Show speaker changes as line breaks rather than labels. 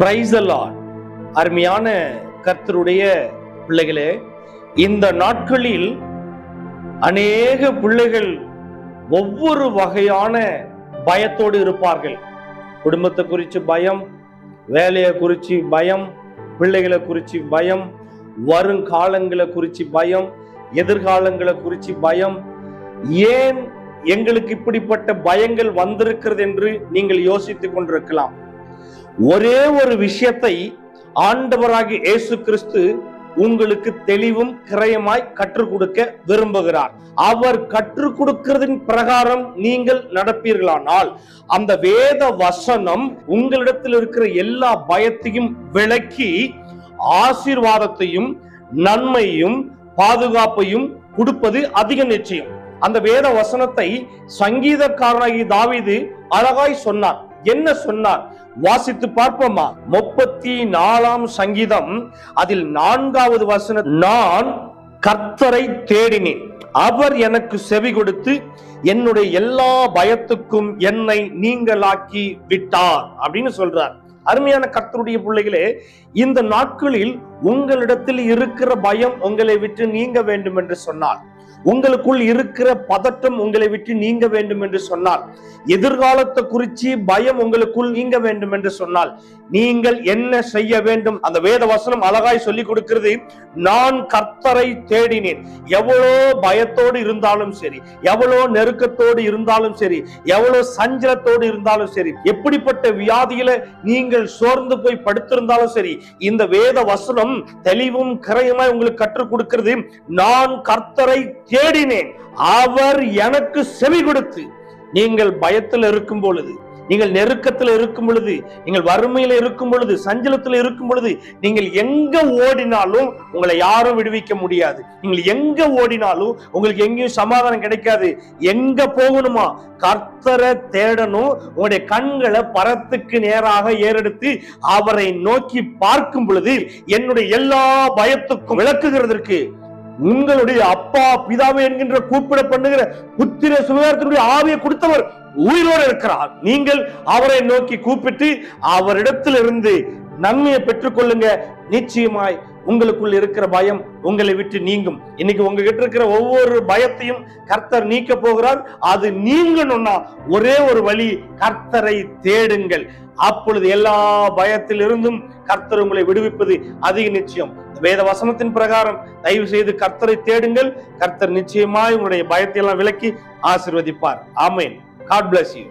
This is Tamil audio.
Praise the Lord. அருமையான கர்த்தருடைய பிள்ளைகளே, இந்த நாட்களில் அநேக பிள்ளைகள் ஒவ்வொரு வகையான பயத்தோடு இருப்பார்கள். குடும்பத்தை குறித்து பயம், வேலையை குறித்து பயம், பிள்ளைகளை குறித்து பயம், வருங்காலங்களை குறித்து பயம், எதிர்காலங்களை குறித்து பயம். ஏன் எங்களுக்கு இப்படிப்பட்ட பயங்கள் வந்திருக்கிறது என்று நீங்கள் யோசித்துக் கொண்டிருக்கலாம். ஒரே ஒரு விஷயத்தை ஆண்டவராகிய இயேசு கிறிஸ்து உங்களுக்கு தெளிவும் கிரயமாய் கற்றுக் கொடுக்க விரும்புகிறார். அவர் கற்றுக் கொடுக்கிறதின் பிரகாரம் நீங்கள் நடப்பீர்களானால் அந்த வேத வசனம் உங்களிடத்தில் இருக்கிற எல்லா பயத்தையும் விலக்கி ஆசீர்வாதத்தையும் நன்மையும் பாதுகாப்பையும் கொடுப்பது அதிக நிச்சயம். அந்த வேத வசனத்தை சங்கீதக்காரனாகி தாவீது அழகாய் சொன்னார். என்ன சொன்னார்? வாசித்து பார்ப்போமா? 34ஆம் சங்கீதம் அதில் 4வது வசனம், நான் கர்த்தரை தேடினேன், அவர் எனக்கு செவி கொடுத்து என்னுடைய எல்லா பயத்துக்கும் என்னை நீங்களாக்கி விட்டார் அப்படின்னு சொல்றார். அருமையான கர்த்தருடைய பிள்ளைகளே, இந்த நாட்களில் உங்களிடத்தில் இருக்கிற பயம் உங்களை விட்டு நீங்க வேண்டும் என்று சொன்னார், உங்களுக்குள் இருக்கிற பதட்டம் உங்களை விட்டு நீங்க வேண்டும் என்று சொன்னால், எதிர்காலத்தை குறித்து பயம் உங்களுக்குள் நீங்க வேண்டும் என்று சொன்னால் நீங்கள் என்ன செய்ய வேண்டும்? அந்த வேத வசனம் அழகாய் சொல்லி கொடுக்கிறது. நான் கர்த்தரை தேடினேன். எவ்வளோ பயத்தோடு இருந்தாலும் சரி, எவ்வளோ நெருக்கத்தோடு இருந்தாலும் சரி, எவ்வளோ சஞ்சலத்தோடு இருந்தாலும் சரி, எப்படிப்பட்ட வியாதியில நீங்கள் சோர்ந்து போய் படுத்திருந்தாலும் சரி, இந்த வேத வசனம் தெளிவும் கரையுமாய் உங்களுக்கு கற்றுக் கொடுக்கிறது. நான் கர்த்தரை தேடினேன், அவர் எனக்கு செவி கொடுத்து. நீங்கள் பயத்தில் இருக்கும் பொழுது, நீங்கள் நெருக்கத்தில் இருக்கும் பொழுது, நீங்கள் வறுமையில இருக்கும் பொழுது, சஞ்சலத்தில் இருக்கும் பொழுது, நீங்கள் எங்க ஓடினாலும் உங்களை யாரும் விடுவிக்க முடியாது. நீங்கள் எங்க ஓடினாலும் உங்களுக்கு எங்கேயும் சமாதானம் கிடைக்காது. எங்க போகணுமா? கர்த்தரை தேடணும். உங்களுடைய கண்களை பரத்துக்கு நேராக ஏறெடுத்து அவரை நோக்கி பார்க்கும் பொழுது என்னுடைய எல்லா பயத்துக்கும் விளக்குகிறதற்கு உங்களுடைய அப்பா பிதாவே என்கின்ற கூப்பிட பண்ணுகிற புத்திர சுவிகாரத்தினுடைய ஆவியை கொடுத்தவர் உயிரோடு இருக்கிறார். நீங்கள் அவரை நோக்கி கூப்பிட்டு அவரிடத்திலிருந்து நன்மையை பெற்றுக் கொள்ளுங்க. நிச்சயமாய் உங்களுக்குள் இருக்கிற பயம் உங்களை விட்டு நீங்கும். இன்னைக்கு உங்ககிட்ட இருக்கிற ஒவ்வொரு பயத்தையும் கர்த்தர் நீக்க போகிறார். அது நீங்கணும்னா ஒரே ஒரு வழி, கர்த்தரை தேடுங்கள். அப்பொழுது எல்லா பயத்திலிருந்தும் கர்த்தர் உங்களை விடுவிப்பது அதிக நிச்சயம். வேத வசனத்தின் பிரகாரம் தயவு செய்து கர்த்தரை தேடுங்கள். கர்த்தர் நிச்சயமாய் உங்களுடைய பயத்தை எல்லாம் விலக்கி ஆசீர்வதிப்பார். ஆமென். God bless you.